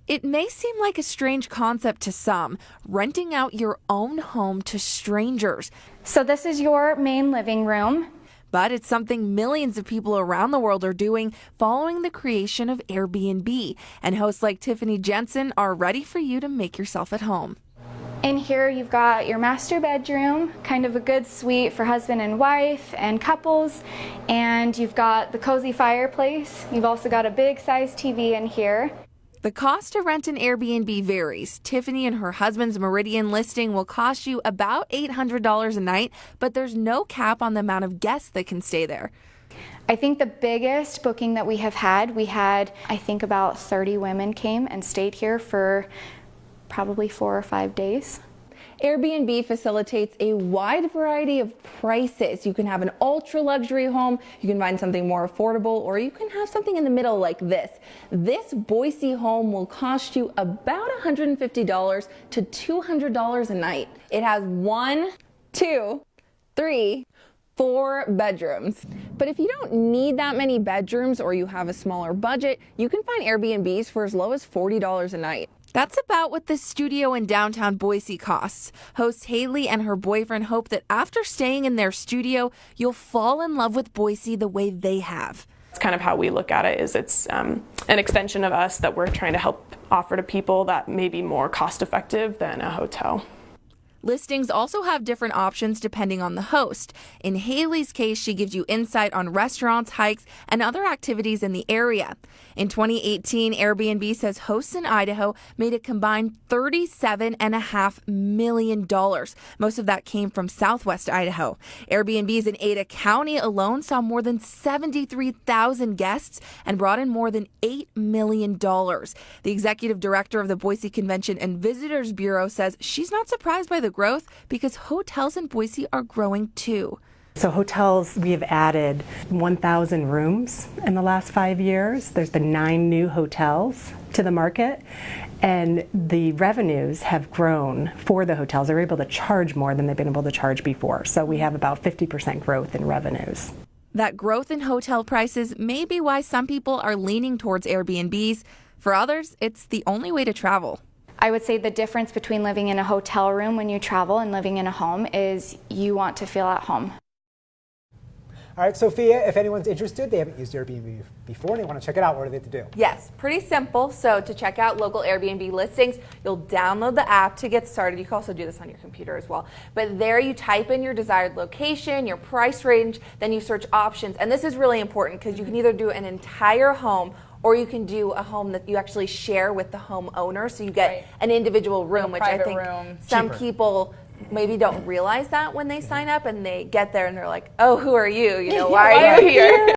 It may seem like a strange concept to some, renting out your own home to strangers. So this is your main living room. But it's something millions of people around the world are doing following the creation of Airbnb. And hosts like Tiffany Jensen are ready for you to make yourself at home. In here you've got your master bedroom, kind of a good suite for husband and wife and couples. And you've got the cozy fireplace. You've also got a big size TV in here. The cost to rent an Airbnb varies. Tiffany and her husband's Meridian listing will cost you about $800 a night, but there's no cap on the amount of guests that can stay there. I think the biggest booking that we had, I think about 30 women came and stayed here for probably 4 or 5 days. Airbnb facilitates a wide variety of prices. You can have an ultra luxury home, you can find something more affordable, or you can have something in the middle like this. This Boise home will cost you about $150 to $200 a night. It has 1, 2, 3, 4 bedrooms. But if you don't need that many bedrooms or you have a smaller budget, you can find Airbnbs for as low as $40 a night. That's about what the studio in downtown Boise costs. Host Haley and her boyfriend hope that after staying in their studio, you'll fall in love with Boise the way they have. It's kind of how we look at it, is it's an extension of us that we're trying to help offer to people that may be more cost effective than a hotel. Listings also have different options depending on the host. In Haley's case, she gives you insight on restaurants, hikes, and other activities in the area. In 2018, Airbnb says hosts in Idaho made a combined $37.5 million. Most of that came from southwest Idaho. Airbnbs in Ada County alone saw more than 73,000 guests and brought in more than $8 million. The executive director of the Boise Convention and Visitors Bureau says she's not surprised by the growth because hotels in Boise are growing too. So hotels, we have added 1,000 rooms in the last 5 years. There's been 9 new hotels to the market, and the revenues have grown for the hotels. They're able to charge more than they've been able to charge before. So we have about 50% growth in revenues. That growth in hotel prices may be why some people are leaning towards Airbnbs. For others, it's the only way to travel. I would say the difference between living in a hotel room when you travel and living in a home is you want to feel at home. All right, Sophia, if anyone's interested, they haven't used Airbnb before and they want to check it out, what do they have to do? Yes, pretty simple. So to check out local Airbnb listings, you'll download the app to get started. You can also do this on your computer as well. But there you type in your desired location, your price range, then you search options. And this is really important because you can either do an entire home or you can do a home that you actually share with the homeowner. So you get an individual room, which I think some people maybe don't realize that when they sign up and they get there and they're like, oh, who are you? You know, why are you here?